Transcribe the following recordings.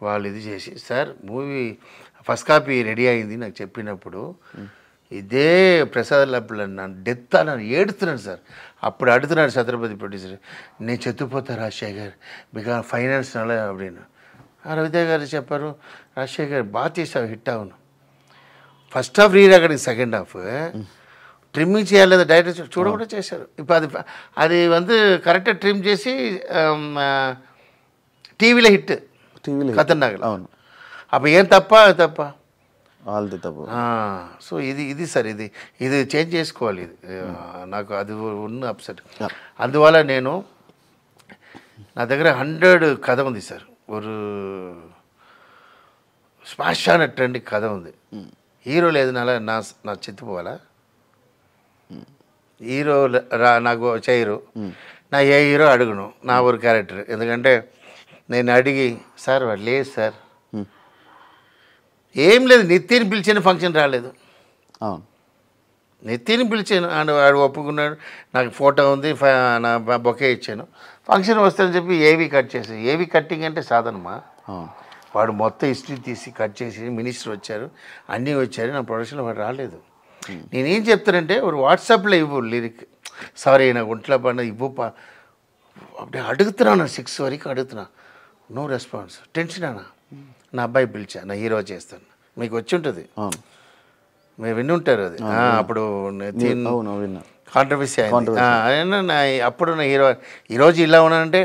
వాళ్ళు ఇది చేసి sir movie first copy ready అయింది నాకు చెప్పినప్పుడు ఇదే ప్రసాద్ లబ్బులు నన్ను డెత్ అని ఏడుతున్నాను సార్. అప్పుడు అడుగుతున్నాడు ఛత్రపతి ప్రొడ్యూసర్, నేను చెత్తుపోతా రాజశేఖర్ బికాస్ ఫైనాన్స్ నల్ల அப்படின்னு. రవితేజ గారు చెప్పారు, రాజశేఖర్ బాగా చేసావు, హిట్ అవును. First half re recording, second half trimming చేయాలి లేదా డైరెక్టర్ చూడకుండా చేశారు. ఇప్పుడు అది కరెక్ట్గా ట్రిమ్ చేసి టీవీలో హిట్, ఖతర్నాక్. అవును, అప్పుడు ఏం తప్ప వాళ్ళది తప్పు. సో ఇది సార్, ఇది చేంజ్ చేసుకోవాలి. ఇది నాకు అది ఉన్న అప్సెట్. అందువల్ల నేను నా దగ్గర 100 కథ ఉంది సార్. ఒక స్మాషాన ట్రెండ్ కథ ఉంది. హీరో లేదు నా చెత్తిపోవాలా, హీరో నాకు చేయరు, నా ఏ హీరో అడుగును నా ఒక క్యారెక్టర్. ఎందుకంటే నేను అడిగి సార్ వాడు లేదు సార్, ఏం లేదు, నితిన్ పిలిచిన ఫంక్షన్ రాలేదు, నితిన్ పిలిచాను అండ్ వాడు ఒప్పుకున్నాడు, నాకు ఫోటో ఉంది, నా బొకే ఇచ్చాను, ఫంక్షన్ వస్తుందని చెప్పి ఏవి కట్ చేసి, ఏవి కట్టింగ్ అంటే సాధనమా, వాడు మొత్తం హిస్టరీ తీసి కట్ చేసి మినిస్టర్ వచ్చారు, అన్నీ వచ్చారు, నా ప్రొడక్షన్లో వాడు రాలేదు. నేనేం చెప్తానంటే ఒక వాట్సాప్లో ఇవ్వు లిరిక్, సారీ నాకు ఒంట్లో పడిన ఇవ్వు అప్పుడే అడుగుతున్నాను, 6 వరకు అడుగుతున్నా, నో రెస్పాన్స్. టెన్షన్ అన్న, నా అబ్బాయి పిలిచా, నా హీరో చేస్తాను, మీకు వచ్చి ఉంటుంది, మీరు విని ఉంటారు అది. అప్పుడు కాంట్రవర్సీ అయింది. అప్పుడు నా హీరో ఈరోజు ఇలా ఉన్నానంటే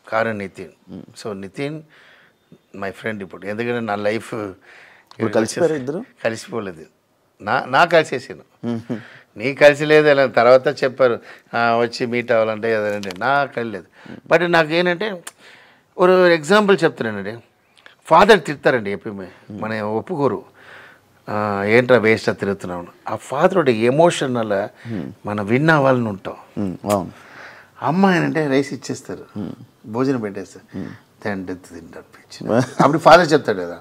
కారణం Nitin. So Nitin my friend ఇప్పుడు, ఎందుకంటే నా లైఫ్ కలిసిపోలేదు, నా కలిసేసాను, నీ కలిసి లేదు అలా తర్వాత చెప్పారు వచ్చి మీట్ అవ్వాలంటే అదంటే నాకు కలిలేదు. బట్ నాకు ఏంటంటే ఒక ఎగ్జాంపుల్ చెప్తున్నానండి, ఫాదర్ తిడతారండి ఎప్పుడు మన ఒప్పుకోరు, ఏంట్రా వేస్ట్ తిరుగుతున్నాను. ఆ ఫాదర్ ఎమోషనల్ మనం విన్ అవ్వాలని ఉంటాం. అమ్మ ఏంటంటే రైస్ ఇచ్చేస్తారు, భోజనం పెట్టేస్తారు, తింటారు. అప్పుడు ఫాదర్ చెప్తాడు కదా,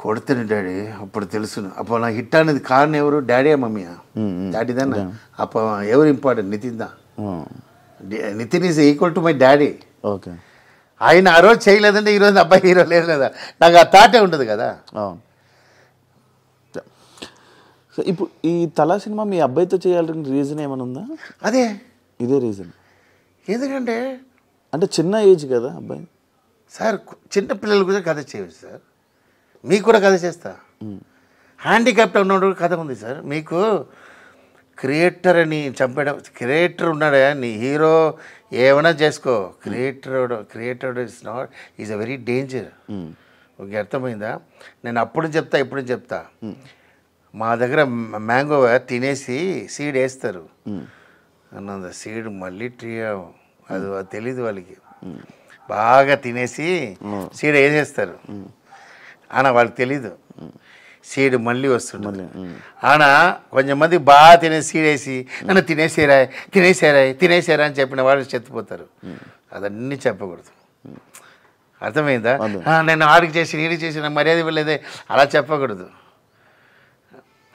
కొడుతుంది డాడీ, అప్పుడు తెలుసు. అప్పుడు నా హిట్ అనేది కారణం ఎవరు, డాడీయా మమ్మీయా? డాడీదాన్నా. అప్పుడు ఎవరు ఇంపార్టెంట్, నితిన్ దా. Nitin is equal to my daddy. Okay, ఆయన ఆ రోజు చేయలేదంటే ఈరోజు అబ్బాయి హీరో లేదు లేదా, నాకు ఆ థాటే ఉండదు కదా. సో ఇప్పుడు ఈ తలా సినిమా మీ అబ్బాయితో చేయాలని రీజన్ ఏమైనా ఉందా? ఇదే రీజన్. ఎందుకంటే అంటే చిన్న ఏజ్ కదా అబ్బాయి సార్, చిన్న పిల్లలు కూడా కథ చేయవచ్చు సార్, మీకు కూడా కథ చేస్తా. హ్యాండిక్యాప్ట్ ఉన్నప్పుడు కథ ఉంది సార్. మీకు క్రియేటర్ అని చంపడం, క్రియేటర్ ఉన్నాడా, నీ హీరో ఏమైనా చేసుకో, creator is a very danger. Okay, అర్థమైందా? నేను అప్పుడు చెప్తా, ఇప్పుడు చెప్తా. మా దగ్గర మ్యాంగో తినేసి సీడ్ వేస్తారు అన్నది, సీడ్ మళ్ళీ ట్రీ అది తెలీదు వాళ్ళకి, బాగా తినేసి సీడ్ వేసేస్తారు అన్న, వాళ్ళకి తెలీదు సీడ్ మళ్ళీ వస్తుంది. ఆనా కొంచెం మంది బాగా తినేసి సీడ్ వేసి నన్ను తినేసారా అని చెప్పిన వాళ్ళు చెత్తిపోతారు. అదన్నీ చెప్పకూడదు, అర్థమైందా? నేను ఆడికి చేసి నీడికి చేసి నాకు మర్యాద ఇవ్వలేదే అలా చెప్పకూడదు.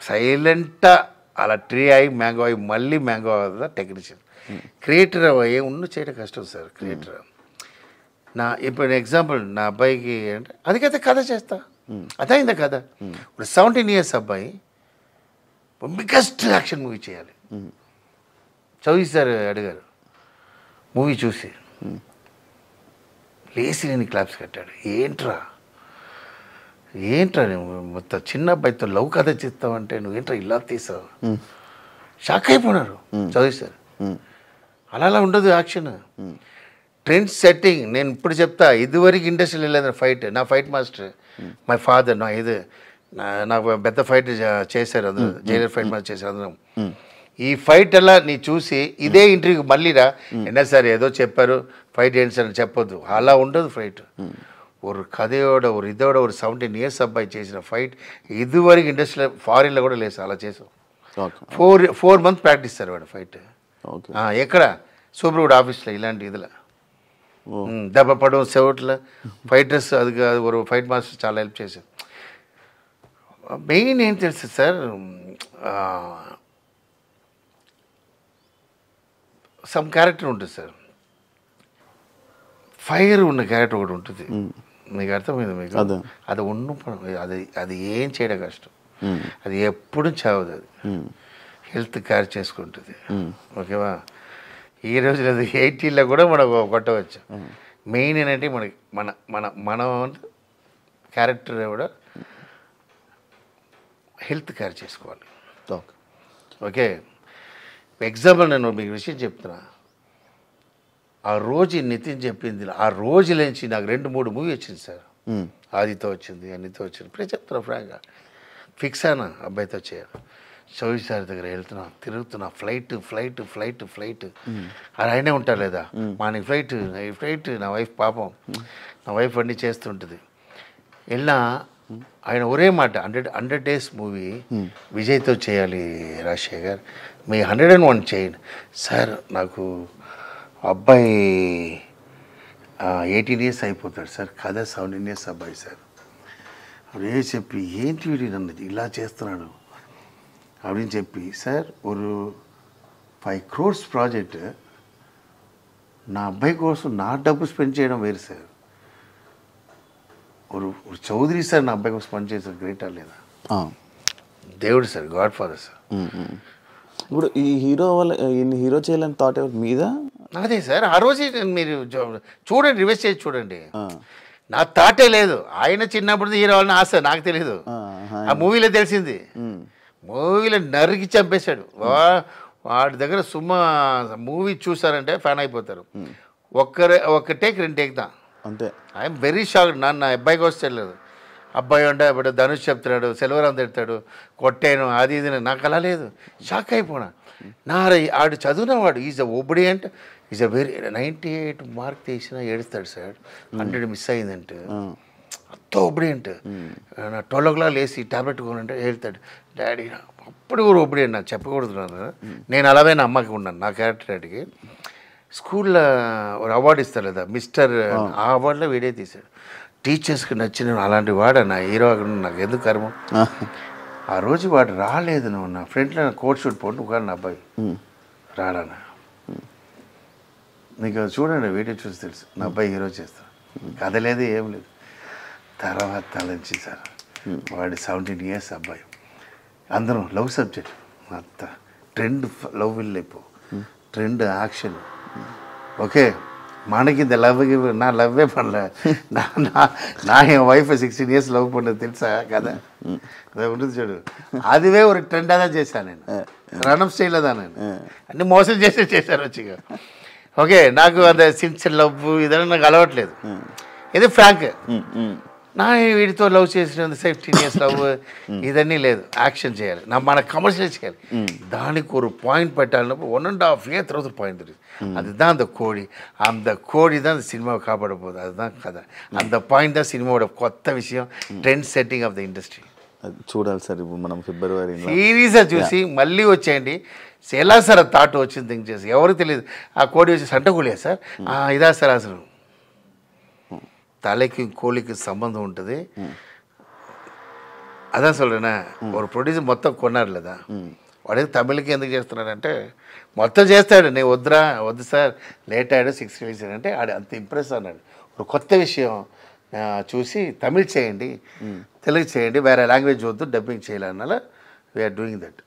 సైలెంట్గా అలా ట్రీ అయ్యి మ్యాంగో అయ్యి మళ్ళీ మ్యాంగో అవుతుందా టెక్నీషియన్. క్రియేటర్ అయ్యే చేయడం కష్టం సార్. క్రియేటర్ ఇప్పుడు ఎగ్జాంపుల్ నా అబ్బాయికి అంటే అదికైతే కథ చేస్తా, అదైందా కథ. ఇప్పుడు 17 years అబ్బాయి బిగ్గెస్ట్ యాక్షన్ మూవీ చేయాలి. చౌదరి అడిగారు మూవీ చూసి, లేచి నేను క్లాప్స్ కట్టాడు. ఏంట్రా నువ్వు మొత్తం చిన్న అబ్బాయితో లవ్ కథ చేస్తావంటే నువ్వేంట్రా ఇలా తీసావు, షాక్ అయిపోయినారు చౌదరి సార్. అలా ఉండదు యాక్షన్, ట్రెండ్ సెట్టింగ్. నేను ఇప్పుడు చెప్తా, ఇదివరకు ఇండస్ట్రీలో వెళ్ళేది ఫైట్, నా ఫైట్ మాస్టర్ మై ఫాదర్, నాకు పెద్ద ఫైట్ చేశారు అందరూ, జైలర్ ఫైట్ మాస్టర్ చేశారు అందరం. ఈ ఫైట్ అలా నీ చూసి ఇదే ఇంటర్వ్యూకి మళ్ళీరా ఎన్నా సార్ ఏదో చెప్పారు ఫైట్ ఏంటి సార్ అని చెప్పొద్దు, అలా ఉండదు ఫైట్. ஒரு కథయోడ ஒரு இதோட ஒரு 17 years అబ్బాయి చేసిన ఫైట్ ఇదివరకు ఇండస్ట్రీలో ఫారిన్లో కూడా లేదు, అలా చేసాం. 4 months ప్రాక్టీస్ సార్ వాడు ఫైట్. ఎక్కడ సూపర్వుడ్ ఆఫీస్లో ఇలాంటి ఇదిలో దెబ్బ పడడం సెవట్లో ఫైటర్స్, అది ఒక ఫైట్ మాస్టర్ చాలా హెల్ప్ చేశారు. మెయిన్ ఏం తెలుసు సార్, సమ్ క్యారెక్టర్ ఉంటుంది సార్, ఫైర్ ఉన్న క్యారెక్టర్ ఒకటి ఉంటుంది, మీకు అర్థమైంది మీకు? అది అది ఏం చేయడం కష్టం, అది ఎప్పుడు చావదు, అది హెల్త్ కేర్ చేసుకుంటుంది. ఓకేవా? ఈ రోజు లేదు 80లో కూడా మనం కొట్టవచ్చు. మెయిన్ ఏంటంటే మనకి మన క్యారెక్టర్ కూడా హెల్త్ కేర్ చేసుకోవాలి. ఓకే, ఎగ్జాంపుల్ నేను మీకు విషయం చెప్తున్నా. ఆ రోజు నితిన్ చెప్పింది, ఆ రోజు లేచి నాకు 2-3 మూవీ వచ్చింది సార్. ఆదితో వచ్చింది, అన్నితో వచ్చింది. ఇప్పుడే చెప్తున్నా ఫ్రాంక్గా, ఫిక్స్ అయినా అబ్బాయితో చేయాలి. చౌదరి సార్ దగ్గర వెళ్తున్నా, తిరుగుతున్నా, ఫ్లైట్ అది ఆయనే ఉంటారు లేదా, మార్నింగ్ ఫ్లైట్. నా వైఫ్ పాపం, నా వైఫ్ అన్నీ చేస్తుంటుంది. వెళ్ళినా ఆయన ఒరే మాట, 100 days మూవీ విజయ్తో చేయాలి రాజశేఖర్, మీ 101 చేయండి సార్. నాకు అబ్బాయి 18 years అయిపోతాడు సార్, కథ 17 years అబ్బాయి సార్. అదే చెప్పి ఏంటి వీడి నన్ను ఇలా చేస్తున్నాడు அப்படின்னு చెప్పి, సార్ ஒரு 5 crores ప్రాజెక్ట్ నా అబ్బాయి కోసం నా డబ్బు స్పెండ్ చేయడం వేరు సార్. ஒரு చౌదరి సార్ నా అబ్బాయి కోసం పని చేశారు, గ్రేటా లేదా? దేవుడు సార్, గాడ్ ఫాదర్ సార్. ఇప్పుడు ఈ హీరో చేయాలని థాట్ ఎవరు మీద? అదే సార్, ఆ రోజే మీరు చూడండి, రివర్స్ చేసి చూడండి. నా థాటే లేదు. ఆయన చిన్నప్పుడు హీరో వాళ్ళని ఆశ, నాకు తెలీదు, ఆ మూవీలో తెలిసింది. మూవీలో నరికి చంపేశాడు. వాడి దగ్గర మూవీ చూసారంటే ఫ్యాన్ అయిపోతారు. ఒక్క టేక్ 2 టేక్ దా అంతే. I'm very shocked. నా అబ్బాయికి వచ్చలేదు, అబ్బాయి అంటే ఇప్పుడు ధనుష్ చెప్తున్నాడు, సెల్వరాం తిడతాడు, కొట్టాను అది ఇది, నాకు అలా లేదు. షాక్ అయిపోయినా. ఆడు చదివినవాడు, is obedient, is a very 98 mark తీసినా ఏడుస్తాడు సార్. 100 మిస్ అయిందంటే అంత ఒబిడియంట్. 12 o'clock లేసి టాబ్లెట్ కొనంటే వెళ్తాడు డాడీ. అప్పుడు కూడా ఒబిడియంట్, నాకు చెప్పకూడదు. నేను అలాగే నా అమ్మకి ఉన్నాను, నా క్యారెక్టర్ డాడీకి. స్కూల్లో ఒక అవార్డు ఇస్తారు లేదా, మిస్టర్, ఆ అవార్డులో వీడియో తీశాడు. టీచర్స్కి నచ్చిన అలాంటి వాడు నా హీరో, నాకు ఎందుకు కర్మ. ఆ రోజు వాడు రాలేదు. నువ్వు నా ఫ్రెండ్లో కోట్ షూట్ పోటు కానీ నా అబ్బాయి రాడానా. మీకు చూడండి, వీడియో చూసి తెలుసు నా అబ్బాయి హీరో చేస్తాను. కథ లేదు, ఏం లేదు. తర్వాత తలంచి సార్, వాడి 17 years అబ్బాయి. అందరం లవ్ సబ్జెక్ట్, అంత ట్రెండ్ లవ్ వెళ్ళిపో, ట్రెండ్ యాక్షన్. ఓకే, మనకింత లవ్ నా లవ్వే పడలే. నా వైఫ్ 16 years లవ్ పడ్డది తెలుసా కదా, అదే ఉంటుంది చూడు. అదివే ఒక ట్రెండ్ అదా చేశాను నేను, రణం స్టైల్ అదా నేను, అన్ని మోసం చేశారు వచ్చిగా. ఓకే, నాకు అదే సిన్సియర్ లవ్ ఇదన్నా నాకు అలవట్లేదు. ఇది ఫ్రాంక్. నా వీడితో లవ్ చేసిన 15 years లవ్ ఇదన్నీ లేదు. యాక్షన్ చేయాలి, మన కమర్షియల్ చేయాలి. దానికి ఒక పాయింట్ పెట్టాలన్నప్పుడు 1.5 year తర్వాత పాయింట్ దొరికి, அதுதான் அந்த கோடி. அந்த கோடி தான் அந்த சினிமாவை காப்பாட போகுது. அதுதான் கதை. அந்த பாயிண்ட் தான் சினிமாவோட కొత్త విషయం, trend setting off the industry. చూడాలి సార్. ఇప్పుడు మనం ఫిబ్రవరి సీరియస్గా చూసి మళ్ళీ వచ్చేయండి. ఎలా సార్ థాట్ వచ్చింది థింక్ చేసి, ఎవరికి తెలియదు. ఆ కోడి వచ్చి సంటకూలియా సార్, ఇదా సార్ అసలు தலைக்கு கோழிக்கு சம்பந்தம் ఉంటుంది. అதான் சொல்கிறேன்னா, ஒரு ప్రొడ్యూసర్ మొత్తం కొన్నారు లేదా, వాడు తమిళకి ఎందుకు చేస్తున్నాడంటే మొత్తం చేస్తాడు. నేను వద్దు సార్, లేట్ అయ్యాడు, 6 release అంటే ఆడు అంత ఇంప్రెస్ అన్నాడు. ఒక కొత్త విషయం చూసి తమిళ్ చేయండి, తెలుగు చేయండి, వేరే లాంగ్వేజ్ వద్దు, డబ్బింగ్ చేయాలన్నాల వీఆర్ డూయింగ్ దట్.